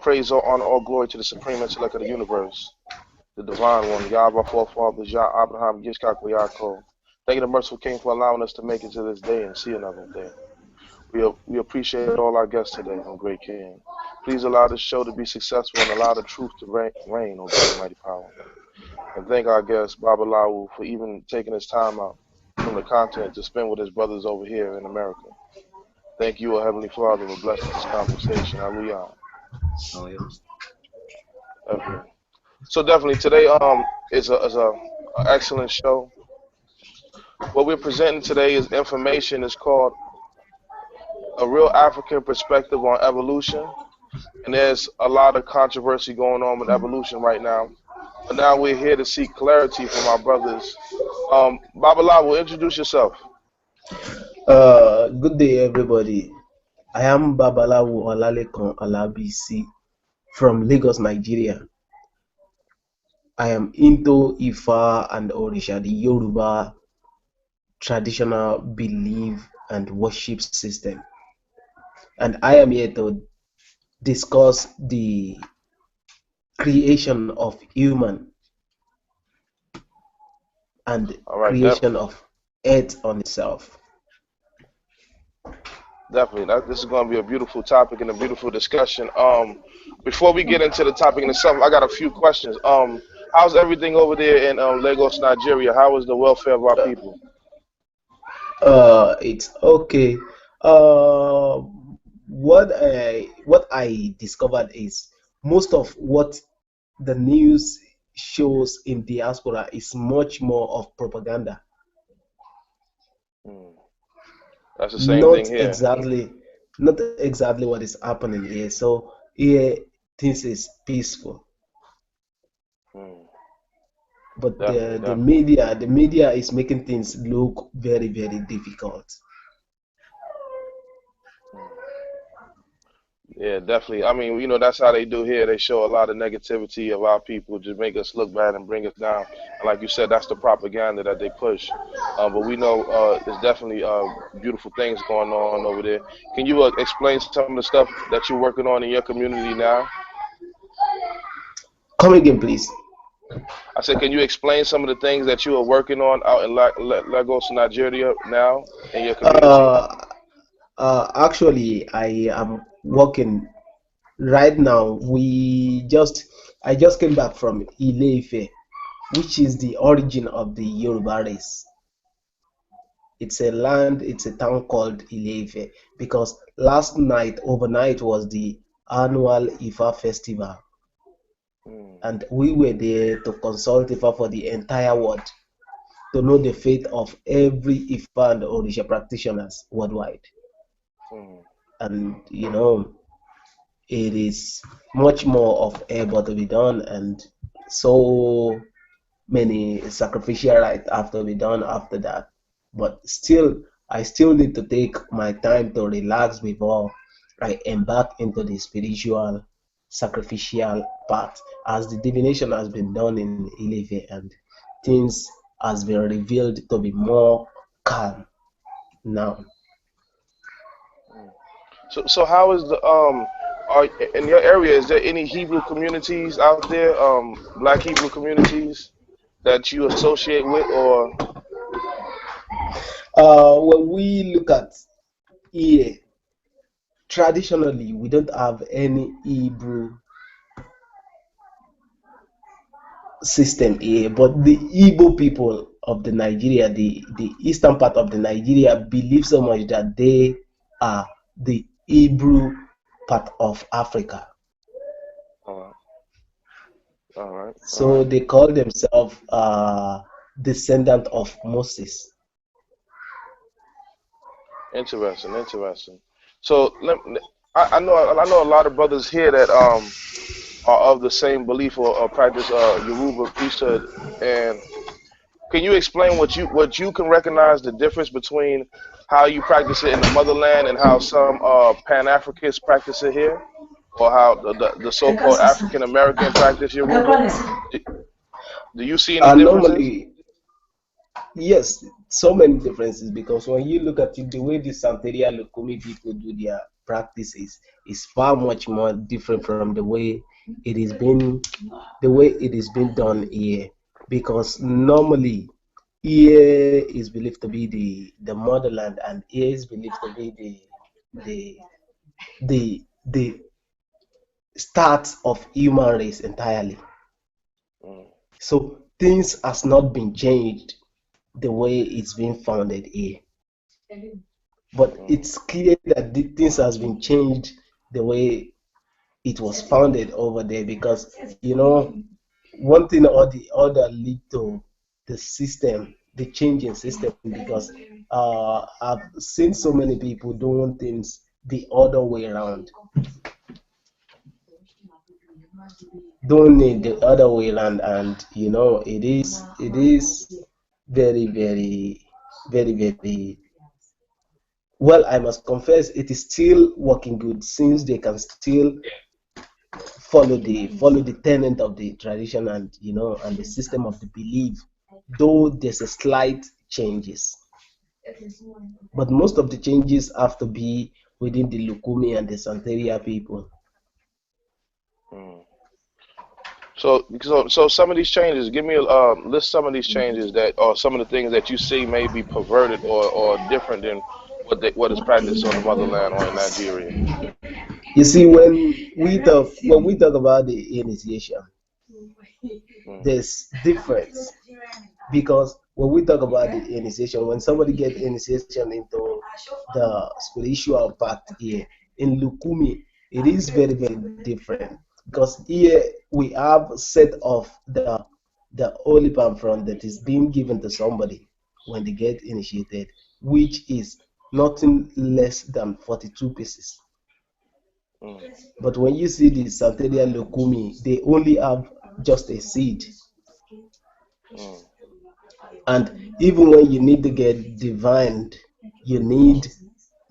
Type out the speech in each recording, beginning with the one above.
Praise, all honor, all glory to the supreme intellect of the universe, the divine one, Yah, our forefathers, Yah, Abraham, Yitzchak, Yaakov. Thank you, the merciful King, for allowing us to make it to this day and see another day. We appreciate all our guests today, O great King. Please allow this show to be successful and allow the truth to reign, O great and mighty power. And thank our guest, Balawo, for even taking his time out from the continent to spend with his brothers over here in America. Thank you, O Heavenly Father, for blessing this conversation. Hallelujah. Oh, yeah. Definitely. So definitely today is a excellent show. What we're presenting today is information. It's called A Real African Perspective on Evolution. And there's a lot of controversy going on with evolution right now. But now we're here to seek clarity from our brothers. Babalawo, introduce yourself. Good day, everybody. I am Babalawo Olalekan Alabisi from Lagos, Nigeria. I am into Ifa and Orisha, the Yoruba traditional belief and worship system. And I am here to discuss the creation of human and creation of earth on itself. Definitely. This is going to be a beautiful topic and a beautiful discussion. Before we get into the topic in itself, I got a few questions. How's everything over there in Lagos, Nigeria? How is the welfare of our people? It's okay. What I discovered is most of what the news shows in diaspora is much more of propaganda. That's the same thing here. Not exactly what is happening here. So here things is peaceful. But the media is making things look very, very difficult. Yeah, definitely. I mean, that's how they do here. They show a lot of negativity of our people, just make us look bad and bring us down. And like you said, that's the propaganda that they push. But we know there's definitely beautiful things going on over there. Can you explain some of the stuff that you're working on in your community now? Come again, please. I said, can you explain some of the things that you are working on out in Lagos, Nigeria now in your community? Actually, I am working right now. I just came back from Ile-Ife, which is the origin of the Yoruba race. It's a town called Ile-Ife because overnight was the annual Ifa festival. And we were there to consult Ifa for the entire world to know the fate of every Ifa and Orisha practitioners worldwide. And it is much more of effort to be done, and so many sacrificial rites have to be done after that. But I still need to take my time to relax before I embark into the spiritual sacrificial part, as the divination has been done in Ile-Ife and things has been revealed to be more calm now. So how is the in your area, is there any Hebrew communities out there, black Hebrew communities that you associate with, or? When we look at here, traditionally we don't have any Hebrew system here, but the Igbo people of the Nigeria, the eastern part of the Nigeria, believe so much that they are the Hebrew part of Africa. All right. So they call themselves descendant of Moses. Interesting. So I know a lot of brothers here that are of the same belief or practice Yoruba priesthood. And can you explain what you can recognize the difference between how you practice it in the motherland and how some Pan-Africans practice it here, or how the so-called African American practice Yoruba? Do you see any differences? Normally, yes, so many differences, because when you look at it, the way the Santeria Lukumi people do their practices is far much more different from the way it is being done here. Because normally here is believed to be the motherland, and here is believed to be the the start of human race entirely. Mm. So things has not been changed the way it's been founded here. But Mm. it's clear that things has been changed the way it was founded over there, because one thing or the other lead to the system, the changing system, because I've seen so many people doing things the other way around, doing it the other way around, and it is very, very, very, very well. I must confess, it is still working good, since they can still follow the tenet of the tradition, and and the system of the belief, though there's a slight changes, but most of the changes have to be within the Lukumi and the Santeria people. Mm. So some of these changes. Give me a list some of these changes that, or some of the things that you see may be perverted or different than what is practiced on the motherland or in Nigeria. You see, when we talk about the initiation, Mm. there's difference, because when we talk about the initiation, when somebody get initiation into the spiritual path here in Lukumi, it is very, very different, because here we have set of the holy palm front that is being given to somebody when they get initiated, which is nothing less than 42 pieces. Mm. But when you see the Santeria Lukumi, they only have just a seed. Mm. And even when you need to get divined, you need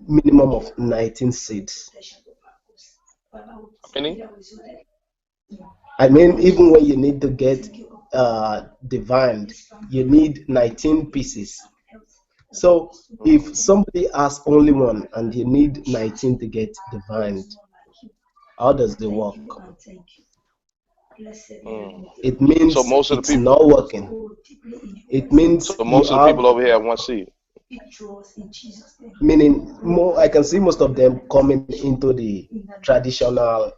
minimum of 19 seeds. How many? I mean, even when you need to get divined, you need 19 pieces. So Mm. if somebody has only one and you need 19 to get divined, how does it work? Mm. It So means most of the it's people, not working. It means so you most of the have, people over here have one seed. meaning more. I can see most of them coming traditional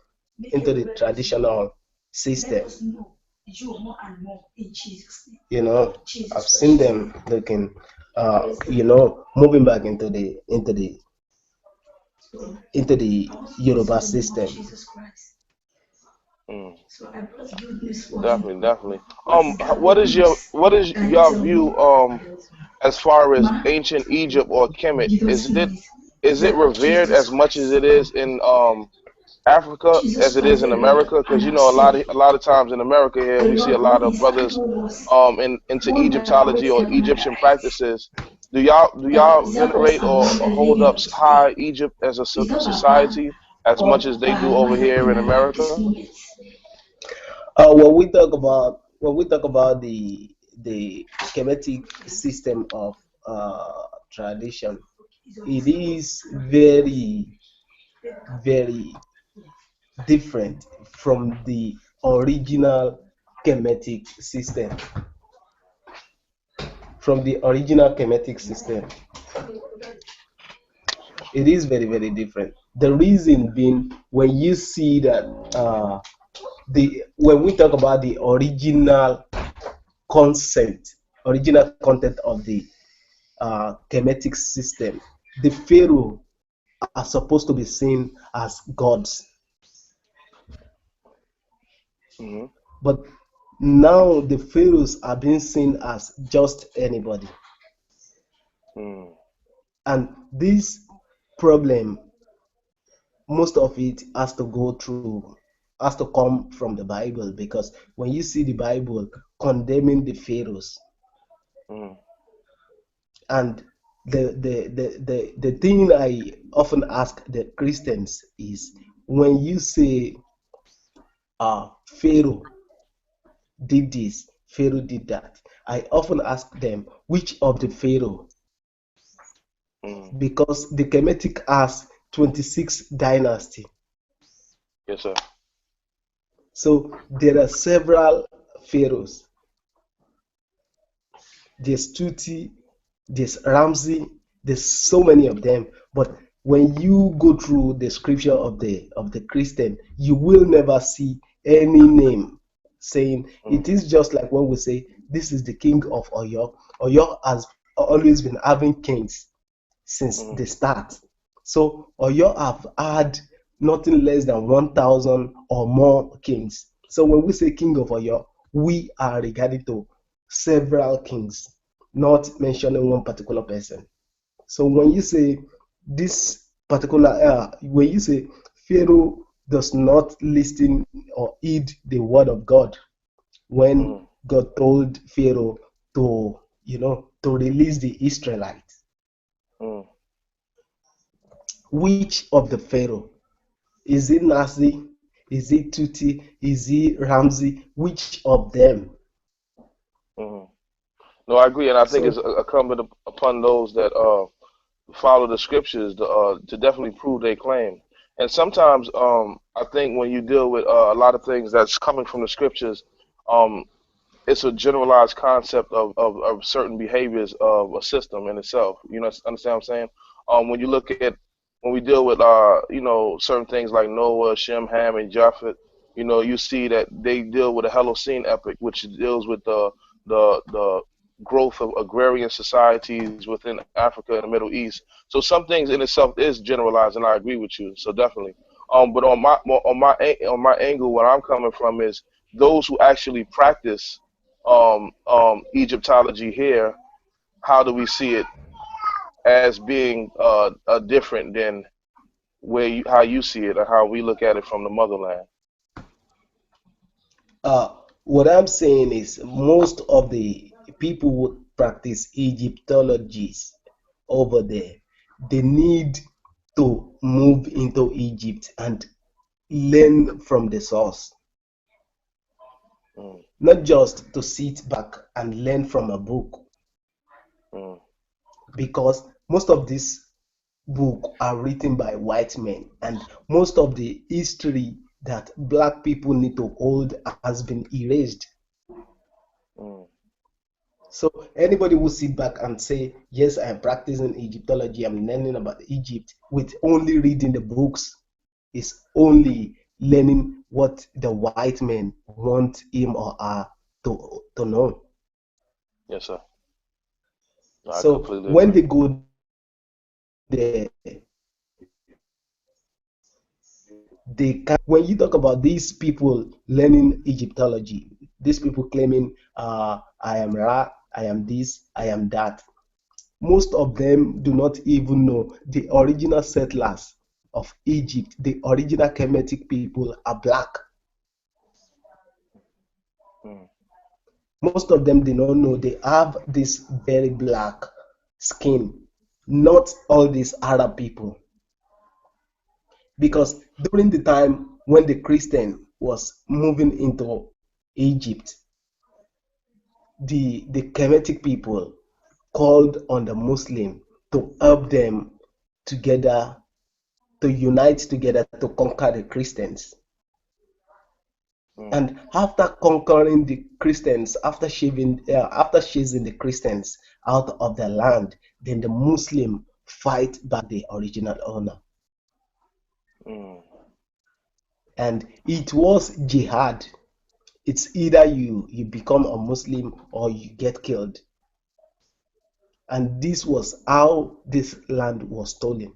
into the traditional system. You know, I've seen them looking, moving back into the Yoruba system. Mm. Definitely, definitely. What is your view as far as ancient Egypt or Kemet? Is it revered as much as it is in Africa as it is in America? Because a lot of times in America here we see a lot of brothers into Egyptology or Egyptian practices. Do y'all venerate or hold up high Egypt as a society as much as they do over here in America? When we talk about the Kemetic system of tradition, it is very, very different from the original Kemetic system. From the original Kemetic system, it is very, very different. The reason being, when you see that the when we talk about the original content of the Kemetic system, the Pharaoh are supposed to be seen as gods. Hmm. But now the pharaohs are being seen as just anybody. Mm. And this problem, most of it has to come from the Bible, because when you see the Bible condemning the pharaohs, Mm. and the thing I often ask the Christians is, when you say Pharaoh did this, Pharaoh did that, I often ask them, which of the Pharaoh? Mm. Because the Kemetic has 26 dynasty. Yes, sir. So there are several pharaohs. There's Tuti, there's Ramsey, there's so many of them. But when you go through the scripture of the Christian, you will never see any name saying Mm, it. Is just like when we say this is the king of Oyo. Oyo has always been having kings since mm, the start. So Oyo have had nothing less than 1,000 or more kings. So when we say king of Oyo, we are regarding to several kings, not mentioning one particular person. So when you say this particular, when you say Pharaoh does not listen or heed the word of God, when mm, God told Pharaoh to, to release the Israelites, mm. which of the Pharaoh? Is it Nasi? Is it Tuti? Is it Ramsey? Which of them? Mm. No, I agree, and I think it's So, incumbent upon those that follow the scriptures to definitely prove their claim. And sometimes, I think when you deal with a lot of things that's coming from the scriptures, um, it's a generalized concept of certain behaviors of a system in itself. You know, understand what I'm saying? When you look at when we deal with certain things like Noah, Shem, Ham, and Japheth, you see that they deal with a Holocene epic, which deals with the growth of agrarian societies within Africa and the Middle East. So some things in itself is generalized, and I agree with you. So definitely. But on my angle, where I'm coming from is those who actually practice Egyptology here. How do we see it as being different than how you see it or how we look at it from the motherland? uh, what I'm saying is most of the people who practice Egyptologies over there, they need to move into Egypt and learn from the source, Mm, not just to sit back and learn from a book, mm, because most of these books are written by white men, and most of the history that black people need to hold has been erased. mm, So anybody who sit back and say, yes, I'm practicing Egyptology, I'm learning about Egypt with only reading the books, is only learning what the white men want him or her to know. yes, sir. No, I So completely when agree. they go there, they can, when you talk about these people learning Egyptology, these people claiming, I am Ra, I am this, I am that. Most of them do not even know the original settlers of Egypt, the original Kemetic people are black. Mm, Most of them do not know they have this very black skin, not all these Arab people. mm, Because during the time when the Christian was moving into Egypt, the Kemetic people called on the Muslim to help them together, to unite together to conquer the Christians. mm, And after conquering the Christians, after chasing the Christians out of the land, then the Muslim fight back the original owner. mm. And it was jihad. It's either you become a Muslim or you get killed. And this was how this land was stolen.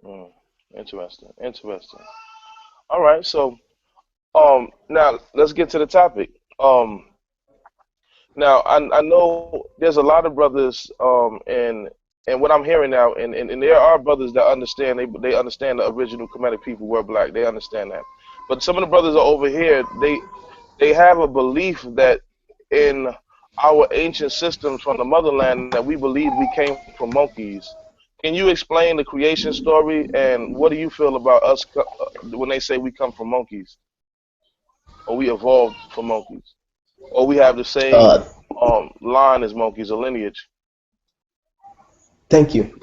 Mm. Interesting. Interesting. All right. So, now let's get to the topic. Now I know there's a lot of brothers, and what I'm hearing now, and there are brothers that understand. They understand the original Kemetic people were black. They understand that. But some of the brothers are over here. They have a belief that in our ancient systems from the motherland that we believe we came from monkeys. Can you explain the creation story and what do you feel about us when they say we come from monkeys or we evolved from monkeys or we have the same Uh, line as monkeys or lineage? Thank you.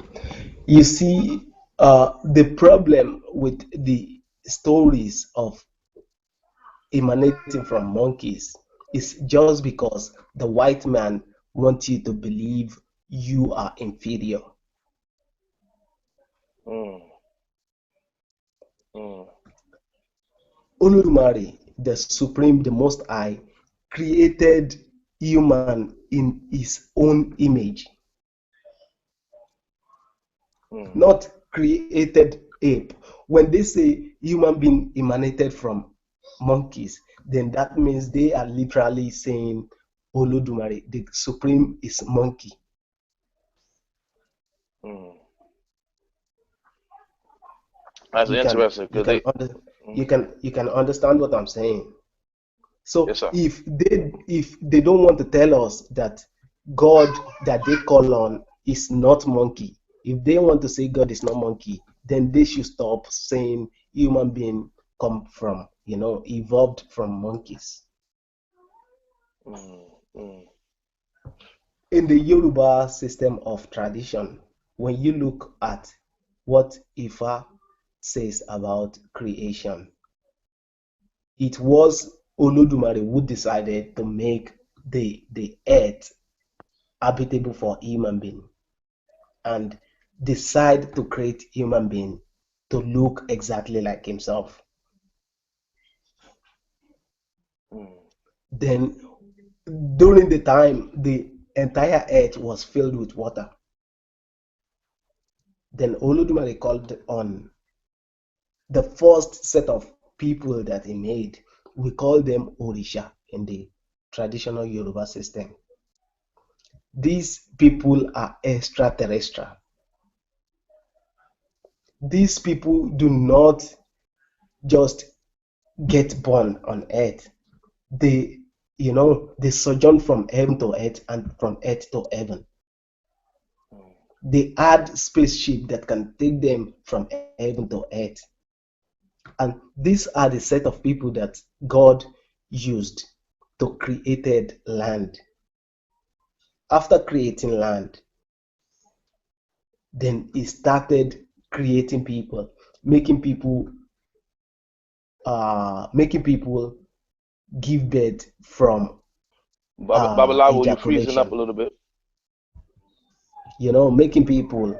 You see, The problem with the stories of emanating from monkeys is just because the white man wants you to believe you are inferior. Mm. Mm. Olodumare, the Supreme, the Most High, created human in his own image, Mm. not created ape. When they say human being emanated from monkeys, then that means they are literally saying Olodumare, the Supreme, is monkey. Mm. That's You can interesting you because can they. under, Mm. you can understand what I'm saying. Yes, So sir. if they don't want to tell us that God that they call on is not monkey, if they want to say God is not monkey, then they should stop saying human being come from, evolved from monkeys. Mm. Mm. In the Yoruba system of tradition, when you look at what Ifa says about creation, it was Olodumare who decided to make the earth habitable for human being and decide to create human being to look exactly like himself. Mm. Then during the time the entire earth was filled with water, then Olodumare called on the first set of people that he made. We call them Orisha in the traditional Yoruba system. These people are extraterrestrial. These people do not just get born on earth. They sojourn from heaven to earth and from earth to heaven. Mm. They add spaceship that can take them from heaven to earth. And these are the set of people that God used to created land. After creating land, then he started creating people, making people making people give birth from Babalawo, you freezing up a ejaculation, little bit. making people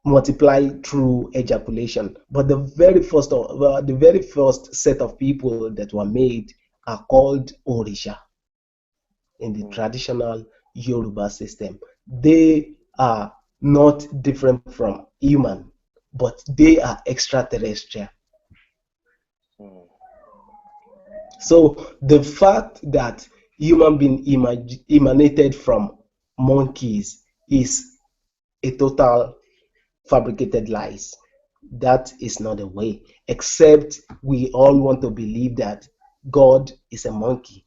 multiply through ejaculation. But the very first set of people that were made are called Orisha in the Mm. traditional Yoruba system. They are not different from human, but they are extraterrestrial. Mm. So the fact that human being emanated from monkeys is a total fabricated lies. That is not the way, except we all want to believe that God is a monkey.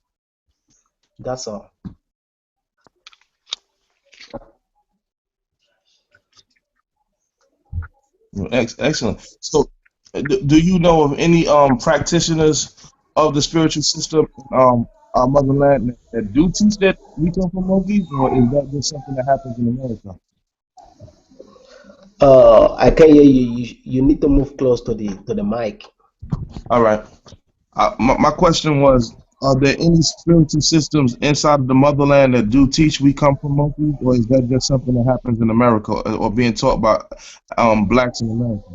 That's all. Well, excellent. So, do you know of any practitioners of the spiritual system in our motherland that do teach that we come from monkeys, or is that just something that happens in America? I can hear you. You need to move close to the mic. All right. My question was, are there any spiritual systems inside of the motherland that do teach we come from monkeys, or is that just something that happens in America or being taught by blacks in America?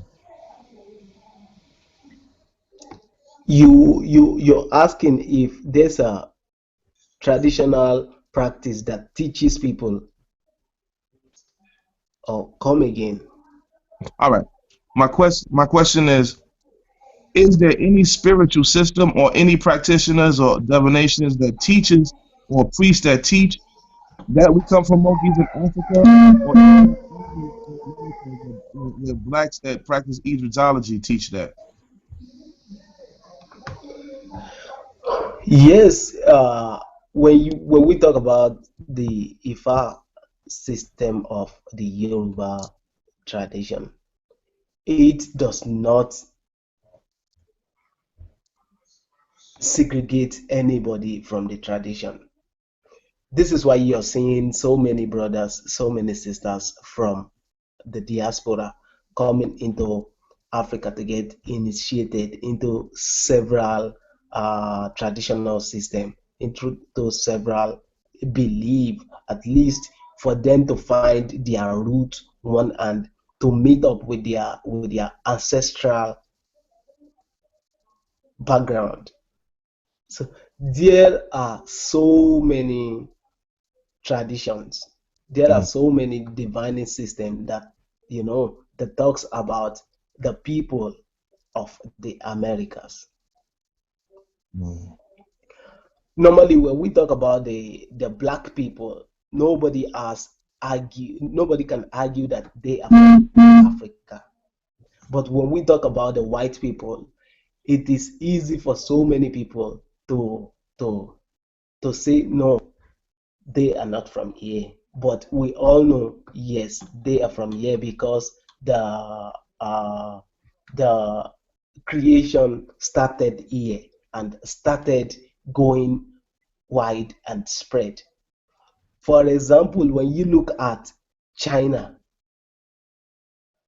You're asking if there's a traditional practice that teaches people, or come again. All right. My question is there any spiritual system or any practitioners or divinations that teaches or priests that teach that we come from monkeys in Africa, or is that only in America where blacks that practice Egyptology teach that? Yes, when we talk about the Ifa system of the Yoruba tradition, it does not segregate anybody from the tradition. This is why you're seeing so many brothers, so many sisters from the diaspora coming into Africa to get initiated into several traditional system, into several belief, at least for them to find their root one and to meet up with their ancestral background. So there are so many traditions. There are Mm, so many divining systems that that talks about the people of the Americas. mm, Normally, when we talk about the black people, nobody can argue that they are from Africa. But when we talk about the white people, it is easy for so many people to to say no, they are not from here. But we all know, yes, they are from here because uh, the creation started here and started going wide and spread. For example, when you look at China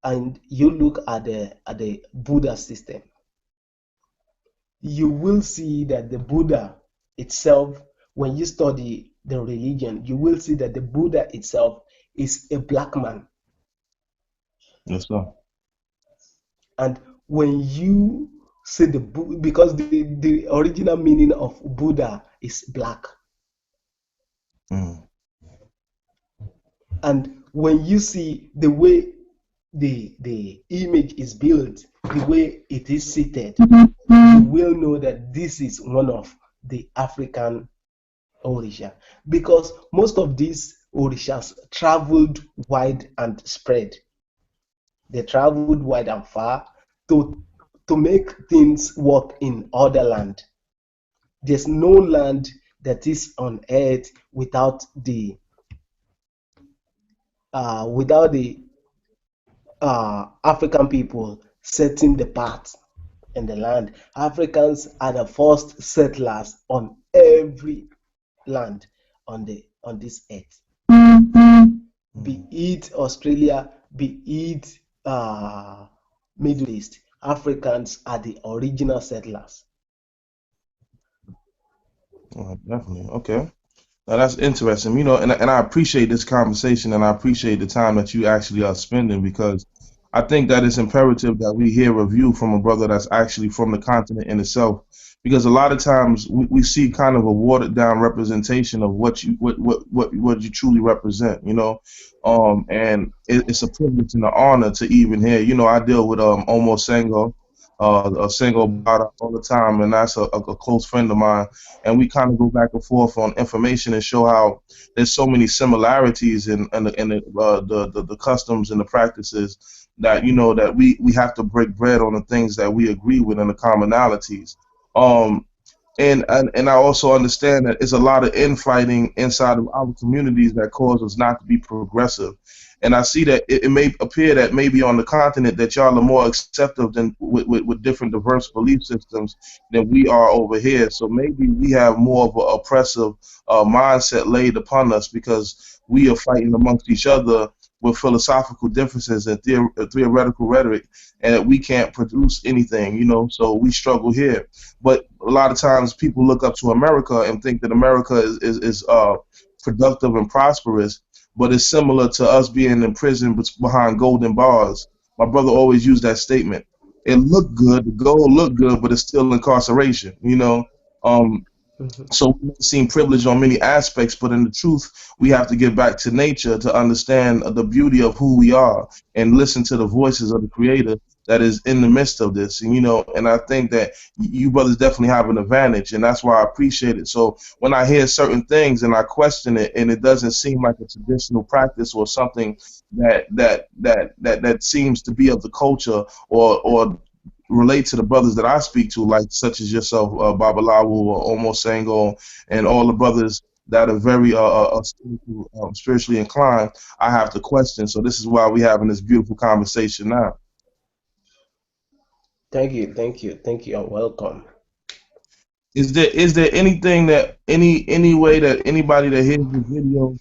and you look at the Buddha system, you will see that the Buddha itself, when you study the religion, you will see that the Buddha itself is a black man. yes, sir. And when you see because the original meaning of Buddha is black. Mm, And when you see the way the image is built, the way it is seated, you will know that this is one of the African Orisha. Because most of these Orishas traveled wide and spread. They traveled wide and far to to make things work in other land. There's no land that is on earth without the African people setting the path in the land. Africans are the first settlers on every land on this earth. Be mm. it Australia, be it Middle East, Africans are the original settlers. Definitely. Okay. Now that's interesting. And I appreciate this conversation, and I appreciate the time that you actually are spending, because I think that it's imperative that we hear a view from a brother that's actually from the continent in itself. Because a lot of times we see kind of a watered down representation of what you truly represent, and it's a privilege and an honor to even hear. I deal with almost Sango, a Sango Bada all the time, and that's a close friend of mine, and we kind of go back and forth on information and show how there's so many similarities in the customs and the practices that that we have to break bread on the things that we agree with and the commonalities. Um, and I also understand that it's a lot of infighting inside of our communities that cause us not to be progressive. And I see that it may appear that maybe on the continent that y'all are more acceptive than with different diverse belief systems than we are over here. So maybe we have more of an oppressive mindset laid upon us because we are fighting amongst each other with philosophical differences and theoretical rhetoric, and we can't produce anything. So we struggle here. But a lot of times people look up to America and think that America is productive and prosperous, but it's similar to us being in prison behind golden bars. My brother always used that statement. It looked good, the goal looked good, but it's still incarceration. Um, Mhm. so we may seem privileged on many aspects, but in the truth, we have to get back to nature to understand the beauty of who we are and listen to the voices of the Creator that is in the midst of this. And I think that you brothers definitely have an advantage, and that's why I appreciate it. So when I hear certain things and I question it, and it doesn't seem like a traditional practice or something that seems to be of the culture or relate to the brothers that I speak to, like such as yourself, Balawo or Almost Sango, and all the brothers that are very spiritually inclined, I have to question. So this is why we're having this beautiful conversation now. Thank you, thank you, thank you. You're welcome. Is there anything that any way that anybody that hears this video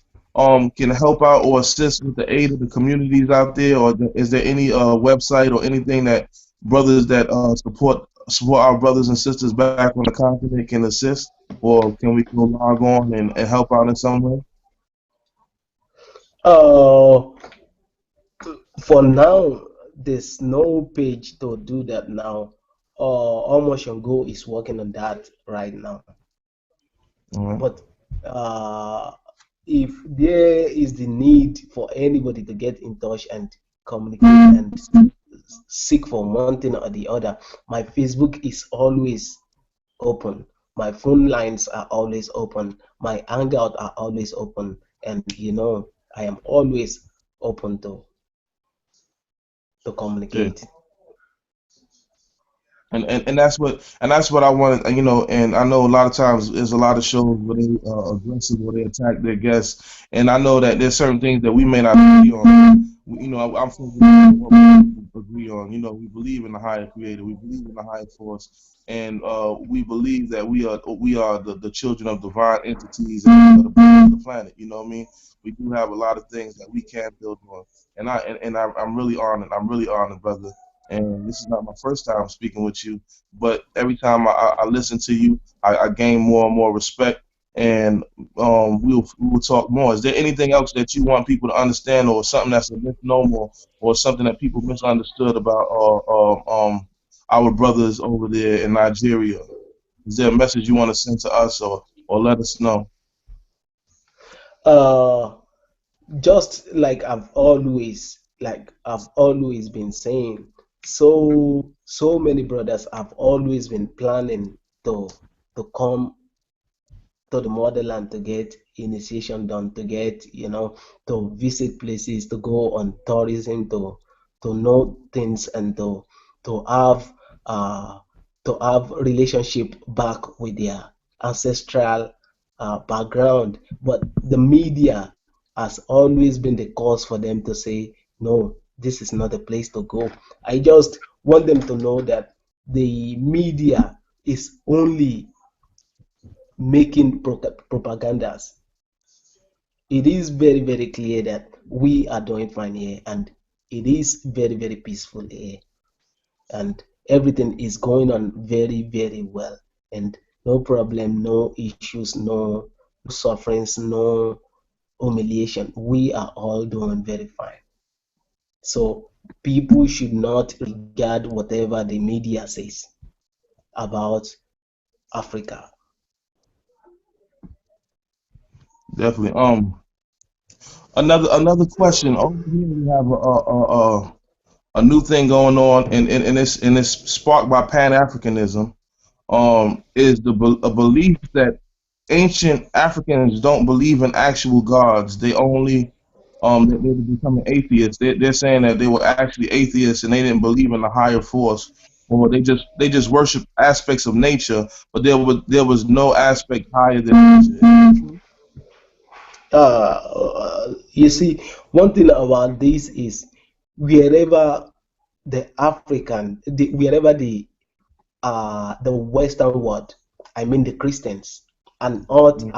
can help out or assist with the aid of the communities out there, or is there any website or anything that brothers that support our brothers and sisters back on the continent can assist, or can we go log on and help out in some way? Uh, for now, there's no page to do that now. Almost Go is working on that right now. All right. But uh, if there is the need for anybody to get in touch and communicate and seek for one thing or the other, my Facebook is always open. My phone lines are always open. My hangout are always open. And I am always open to Yeah. communicate. And that's what I wanted, and I know a lot of times there's a lot of shows where they aggressive, where they attack their guests, and I know that there's certain things that we may not agree on. I'm from what we agree on. We believe in the higher creator, we believe in the higher force, and we believe that we are the children of divine entities and the planet. You know what I mean? We do have a lot of things that we can build on, I'm really honored. I'm really honored, brother. And this is not my first time speaking with you, but every time I listen to you, I gain more and more respect, and we'll talk more. Is there anything else that you want people to understand, or something that's a misnomer, or something that people misunderstood about our brothers over there in Nigeria? Is there a message you want to send to us, or let us know? Uh, just like I've always been saying, so many brothers have always been planning to come to the motherland to get initiation done, to get, to visit places, to go on tourism, to know things, and to have uh to have relationship back with their ancestral background. But the media has always been the cause for them to say, no, this is not a place to go. I just want them to know that the media is only making propagandas. It is very, very clear that we are doing fine here, and it is very, very peaceful here, and everything is going on very, very well, and no problem, no issues, no sufferings, no humiliation. We are all doing very fine. So people should not regard whatever the media says about Africa. Definitely. Another question. Over here we have a new thing going on, and it's sparked by Pan Africanism. Is a belief that ancient Africans don't believe in actual gods. They only they were becoming atheists. They're saying that they were actually atheists and they didn't believe in a higher force, or they just worship aspects of nature, but there was no aspect higher than nature. Is that true? You see, one thing about this is wherever wherever the Western world, I mean the Christians, are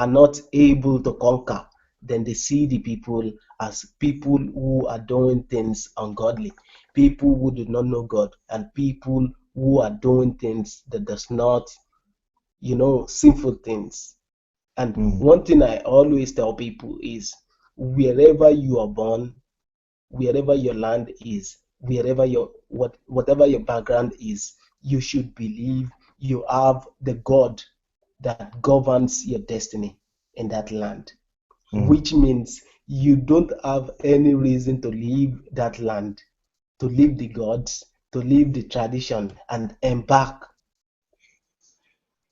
not able to conquer, then they see the people as people who are doing things ungodly, people who do not know God, and people who are doing things that does not, sinful things. And Mm, one thing I always tell people is wherever you are born, wherever your land is, whatever your background is, you should believe you have the God that governs your destiny in that land, mm, which means you don't have any reason to leave that land, to leave the gods, to leave the tradition, and embark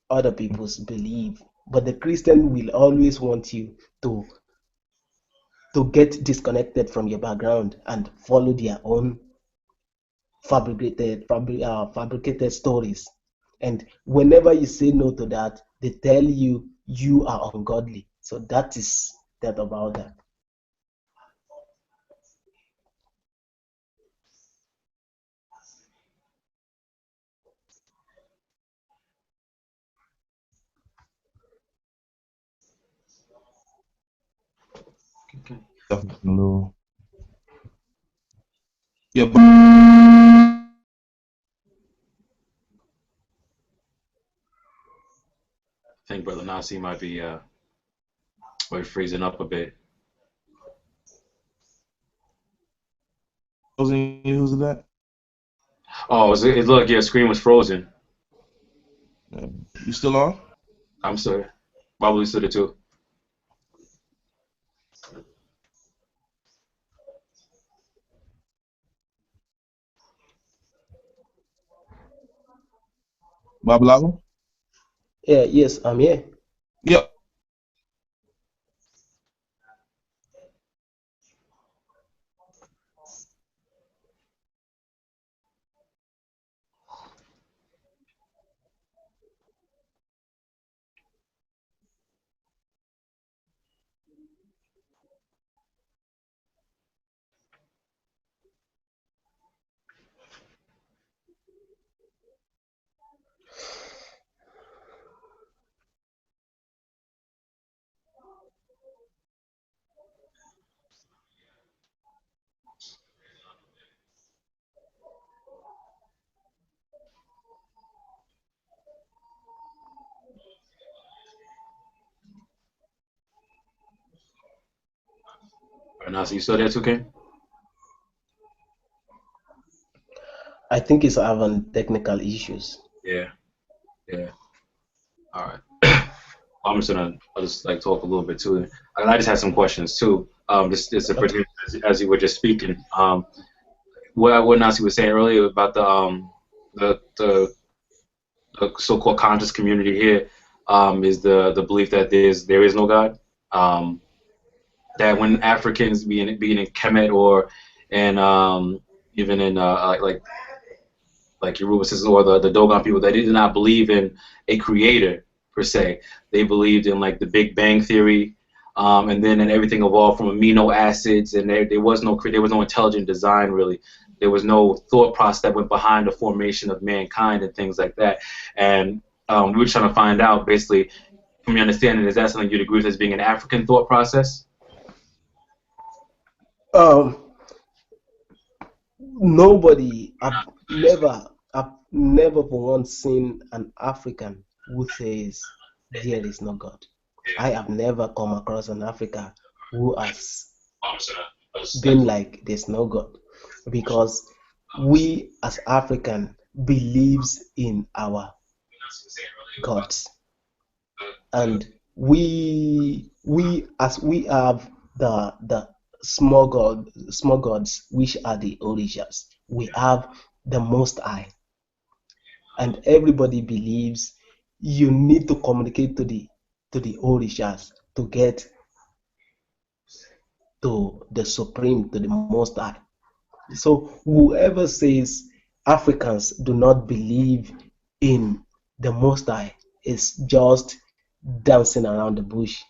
other people's belief. But the Christian will always want you to get disconnected from your background and follow their own fabricated stories. And whenever you say no to that, they tell you you are ungodly. So that is that about that. definitely a little. Yeah, but I think Brother Nasi might be freezing up a bit. wasn't using that. Oh, it looked like your screen was frozen. Yeah. You still on? I'm sorry. Probably stood it too. Balawo? Yeah, yes, I'm here. Yep. Brother Nasi, you still there too, King? I think it's having technical issues. Yeah. Yeah. All right. I'll just like talk a little bit too. And I just had some questions too. This Okay. as you were just speaking. What Nasi was saying earlier about the the, the so-called conscious community here is the belief that there is no God. That when Africans being in Kemet or and even in like Yoruba sisters or the Dogon people, they did not believe in a creator per se. They believed in like the Big Bang theory, and then everything evolved from amino acids, and there was no intelligent design really. There was no thought process that went behind the formation of mankind and things like that. And we were trying to find out basically from your understanding, is that something you'd agree with as being an African thought process? Um, Nobody, I've never for once seen an African who says there is no God. I have never come across an African who has been like there's no God, because we as African believes in our gods, and we have the small gods, which are the orishas. We have the Most High, and everybody believes you need to communicate to the orishas to get to the supreme, to the Most High. So whoever says Africans do not believe in the Most High is just dancing around the bush.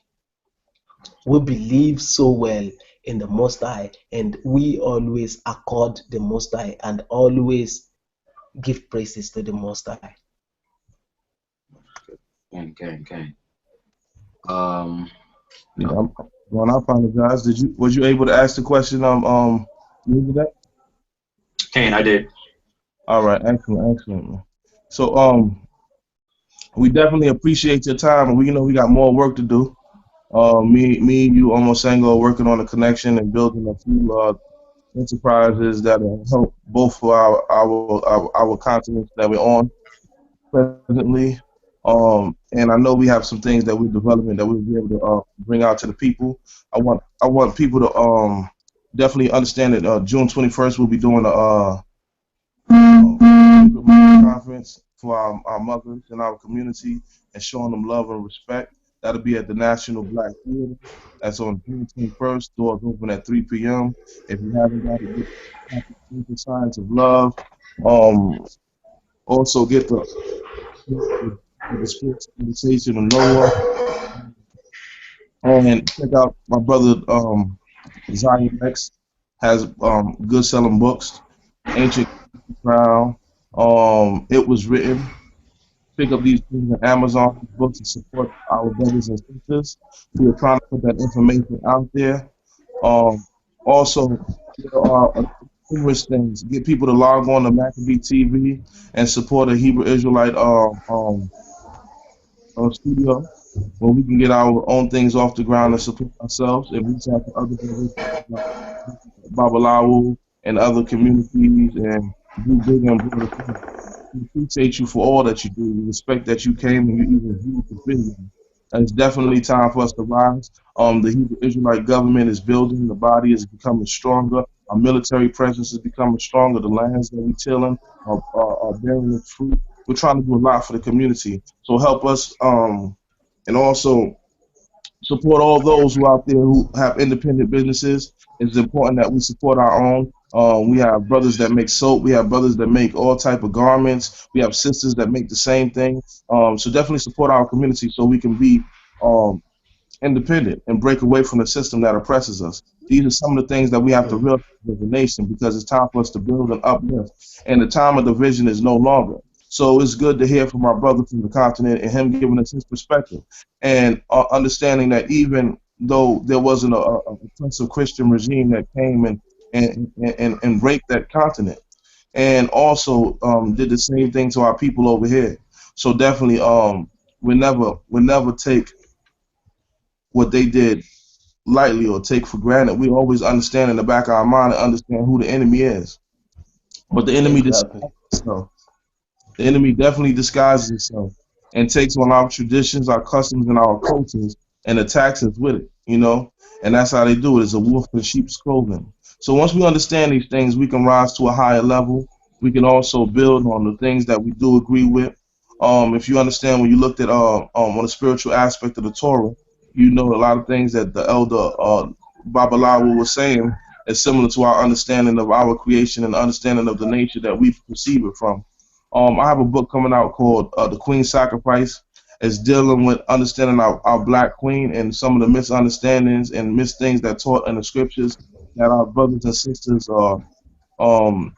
We believe so well in the Most High, and we always accord the Most High and always give praises to the Most High. Okay. Yeah, I apologize. Was you able to ask the question? That? Kane, I did. All right, excellent. So we definitely appreciate your time, and we got more work to do. You, almost Sango, working on a connection and building a few enterprises that will help both for our continents that we're on presently. And I know we have some things that we're developing that we'll be able to bring out to the people. I want people to definitely understand that June 21st we'll be doing a conference for our mothers in our community and showing them love and respect. That'll be at the National Black Theater. That's on June 21st. Doors open at 3 p.m. If you haven't got it, get the signs of love. Also get the sports conversation of Noah, and check out my brother Zion X has good selling books. Ancient Crown. It was written. Pick up these things on Amazon books and support our brothers and sisters who are trying to put that information out there. Also, there are numerous things. Get people to log on to Maccabee TV and support a Hebrew Israelite studio where we can get our own things off the ground and support ourselves and reach out to other brothers like Balawo and other communities and do bigger and broader things. We appreciate you for all that you do. We respect that you came and you even viewed the video. And it's definitely time for us to rise. The Hebrew Israelite government is building. The body is becoming stronger. Our military presence is becoming stronger. The lands that we're tilling are bearing its fruit. We're trying to do a lot for the community. So help us, and also support all those who out there who have independent businesses. It's important that we support our own. We have brothers that make soap. We have brothers that make all type of garments. We have sisters that make the same thing. So definitely support our community so we can be um, independent and break away from the system that oppresses us. These are some of the things that we have to realize as a nation because it's time for us to build and uplift. And the time of division is no longer. So it's good to hear from our brother from the continent and him giving us his perspective and understanding that even though there wasn't a oppressive Christian regime that came and raped that continent and also did the same thing to our people over here. So definitely we never take what they did lightly or take for granted. We always understand in the back of our mind and understand who the enemy is. But the enemy Exactly. disguises itself. The enemy definitely disguises itself and takes on our traditions, our customs, and our cultures and attacks us with it, you know? And that's how they do it. It's a wolf in sheep's clothing. So once we understand these things, we can rise to a higher level. We can also build on the things that we do agree with. If you understand, when you looked at on the spiritual aspect of the Torah, you know a lot of things that the elder Babalawo was saying is similar to our understanding of our creation and understanding of the nature that we perceive it from. I have a book coming out called The Queen's Sacrifice. It's dealing with understanding our black queen and some of the misunderstandings and things that taught in the scriptures that our brothers and sisters are um,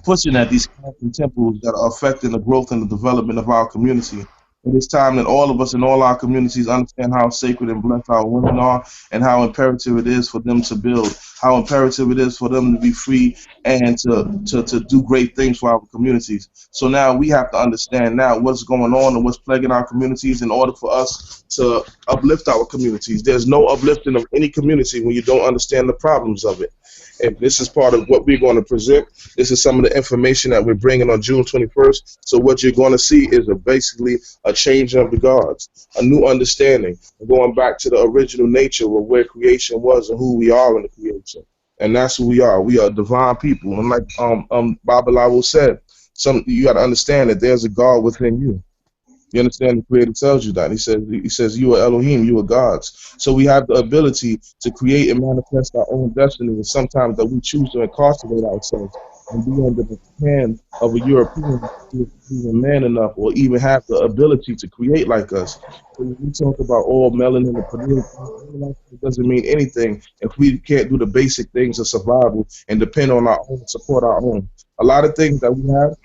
pushing at these Catholic temples that are affecting the growth and the development of our community. It is time that all of us in all our communities understand how sacred and blessed our women are and how imperative it is for them to build, how imperative it is for them to be free and to do great things for our communities. So now we have to understand now what's going on and what's plaguing our communities in order for us to uplift our communities. There's no uplifting of any community when you don't understand the problems of it. And this is part of what we're going to present. This is some of the information that we're bringing on June 21st. So what you're going to see is basically a change of the gods, a new understanding, going back to the original nature of where creation was and who we are in the creation. And that's who we are. We are divine people. And like Babalawo said, you got to understand that there's a God within you. You understand? The Creator tells you that. He says, you are Elohim, you are gods. So we have the ability to create and manifest our own destiny. And sometimes that we choose to incarcerate ourselves and be under the hand of a European who is even man enough or even have the ability to create like us. So when we talk about all melanin and produce, it doesn't mean anything if we can't do the basic things of survival and depend on our own, support our own. A lot of things that we have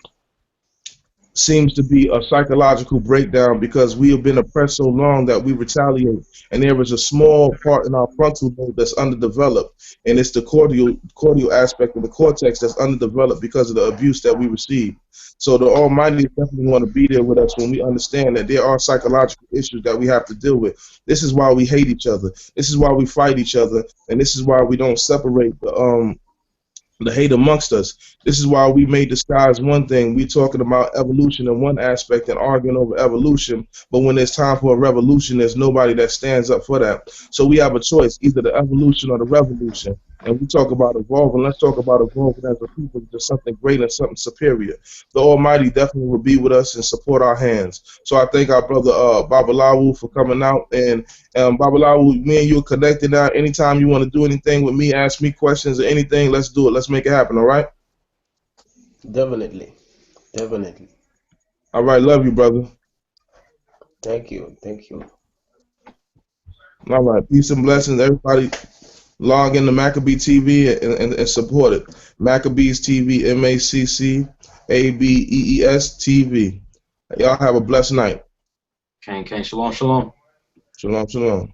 seems to be a psychological breakdown because we have been oppressed so long that we retaliate. And there is a small part in our frontal lobe that's underdeveloped, and it's the cordial aspect of the cortex that's underdeveloped because of the abuse that we receive. So the Almighty definitely want to be there with us when we understand that there are psychological issues that we have to deal with. This is why we hate each other. This is why we fight each other, and this is why we don't separate the hate amongst us. This is why we made the skies one thing. We talking about evolution in one aspect and arguing over evolution, but when it's time for a revolution, there's nobody that stands up for that. So we have a choice, either the evolution or the revolution. And we talk about evolving. Let's talk about evolving as a people to something greater, something superior. The Almighty definitely will be with us and support our hands. So I thank our brother Babalawo for coming out. And Babalawo, me and you are connected now. Anytime you want to do anything with me, ask me questions or anything, let's do it. Let's make it happen, all right? Definitely. Definitely. All right, love you, brother. Thank you. Thank you. All right, peace and blessings, everybody. Log into Maccabee TV and support it. Maccabees TV, MACCABEES TV. Y'all have a blessed night. Shalom, shalom. Shalom, shalom.